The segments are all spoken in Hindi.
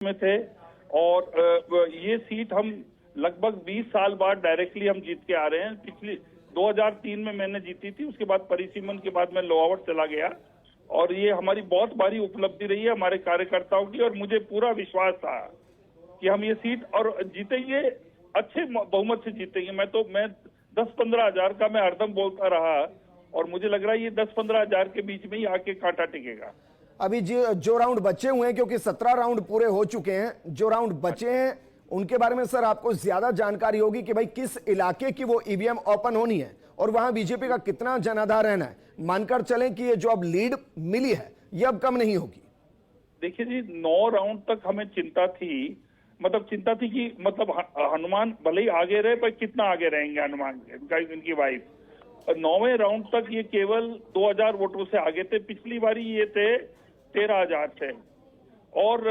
में थे और ये सीट हम लगभग 20 साल बाद डायरेक्टली हम जीत के आ रहे हैं। पिछली 2003 में मैंने जीती थी, उसके बाद परिसीमन के बाद मैं लोहावट चला गया और ये हमारी बहुत बड़ी उपलब्धि रही है हमारे कार्यकर्ताओं की और मुझे पूरा विश्वास था कि हम ये सीट और जीतेंगे, अच्छे बहुमत से जीतेंगे। मैं 10-15 हजार का मैं हरदम बोलता रहा और मुझे लग रहा है ये 10-15 हजार के बीच में ही आके कांटा टिकेगा। अभी जो राउंड बचे हुए हैं, क्योंकि 17 राउंड पूरे हो चुके हैं, जो राउंड बचे हैं उनके बारे में सर आपको ज्यादा जानकारी होगी कि भाई किस इलाके की वो ईवीएम ओपन होनी है और वहां बीजेपी का कितना जनाधार रहना है। मानकर चलें कि ये जो अब लीड मिली है ये अब कम नहीं होगी। देखिए जी, 9 राउंड तक हमें चिंता थी कि हनुमान भले ही आगे रहे पर कितना आगे रहेंगे हनुमान इनकी वाइफ। 9वें राउंड तक ये केवल 2000 वोटों से आगे थे। पिछली बारी ये थे 13,000 थे और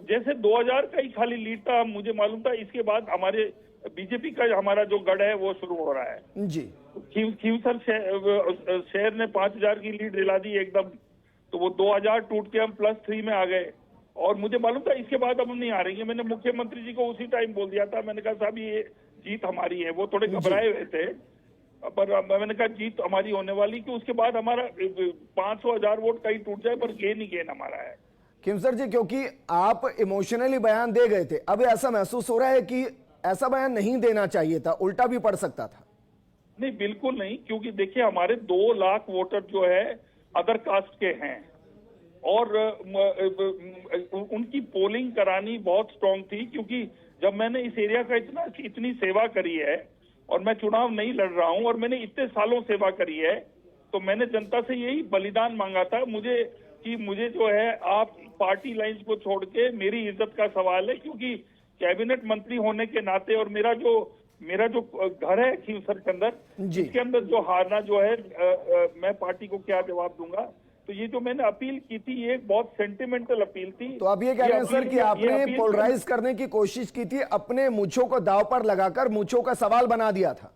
जैसे 2000 का ही खाली लीड था, मुझे मालूम था इसके बाद हमारे बीजेपी का हमारा जो गढ़ है वो शुरू हो रहा है जी। खींवसर शहर ने 5000 की लीड दिला दी एकदम, तो वो 2000 टूट के हम +3 में आ गए और मुझे मालूम था इसके बाद अब हम नहीं हारेंगे। मैंने मुख्यमंत्री जी को उसी टाइम बोल दिया था, मैंने कहा साहब ये जीत हमारी है। वो थोड़े घबराए हुए थे पर मैंने कहा जीत हमारी होने वाली, कि उसके बाद हमारा 500-1000 वोट कहीं टूट जाए पर गेन ही गेन हमारा है। खींवसर जी, क्योंकि आप इमोशनली बयान दे गए थे, अब ऐसा महसूस हो रहा है कि ऐसा बयान नहीं देना चाहिए था, उल्टा भी पड़ सकता था? नहीं, बिल्कुल नहीं, क्योंकि देखिए हमारे 2 लाख वोटर जो है अदर कास्ट के हैं और उनकी पोलिंग करानी बहुत स्ट्रांग थी, क्योंकि जब मैंने इस एरिया का इतनी सेवा करी है और मैं चुनाव नहीं लड़ रहा हूं और मैंने इतने सालों सेवा करी है, तो मैंने जनता से यही बलिदान मांगा था मुझे जो है आप पार्टी लाइंस को छोड़ के, मेरी इज्जत का सवाल है, क्योंकि कैबिनेट मंत्री होने के नाते और मेरा जो घर है खींवसर के अंदर, इसके अंदर जो हारना जो है मैं पार्टी को क्या जवाब दूंगा। तो ये जो मैंने अपील की थी ये एक बहुत सेंटिमेंटल अपील थी। तो अब ये कह रहे हैं सर कि आपने पोलराइज करने की कोशिश की थी, अपने मूंछों को दांव पर लगाकर मूंछों का सवाल बना दिया था।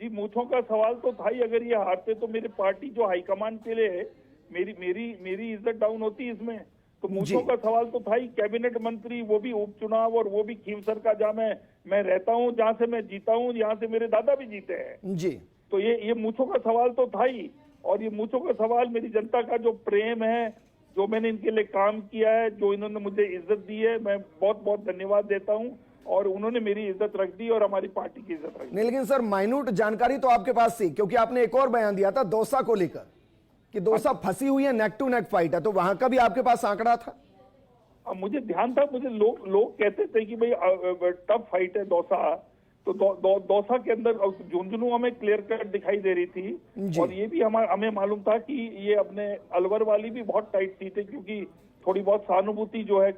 जी, मूंछों का सवाल तो था ही। अगर ये हारते तो मेरी पार्टी जो हाईकमान के लिए मेरी इज्जत डाउन होती इसमें, तो मूंछों का सवाल तो था ही। कैबिनेट मंत्री, वो भी उपचुनाव और वो भी खींवसर का, जहाँ मैं रहता हूँ, जहाँ से मैं जीता हूँ, यहाँ से मेरे दादा भी जीते हैं जी। तो ये मूंछों का सवाल तो था ही। और ये मूंछों का सवाल मेरी जनता का जो प्रेम है, जो मैंने इनके लिए काम किया है, जो इन्होंने मुझे इज्जत दी है, मैं बहुत बहुत धन्यवाद देता हूँ और उन्होंने मेरी इज्जत रख दी और हमारी पार्टी की इज्जत रख दी। लेकिन सर माइन्यूट जानकारी तो आपके पास थी, क्योंकि आपने एक और बयान दिया था दौसा को लेकर कि दौसा फंसी हुई है, नेक टू नेक फाइट है, तो वहां का भी आपके पास आंकड़ा था? मुझे ध्यान था, मुझे लोग कहते थे कि भाई टफ फाइट है दौसा, तो दौसा के अंदर झुंझुनू हमें क्लियर कट दिखाई दे रही थी और ये भी हमें मालूम था कि ये अपने अलवर वाली भी बहुत टाइट थी, क्योंकि थोड़ी बहुत सहानुभूति जो है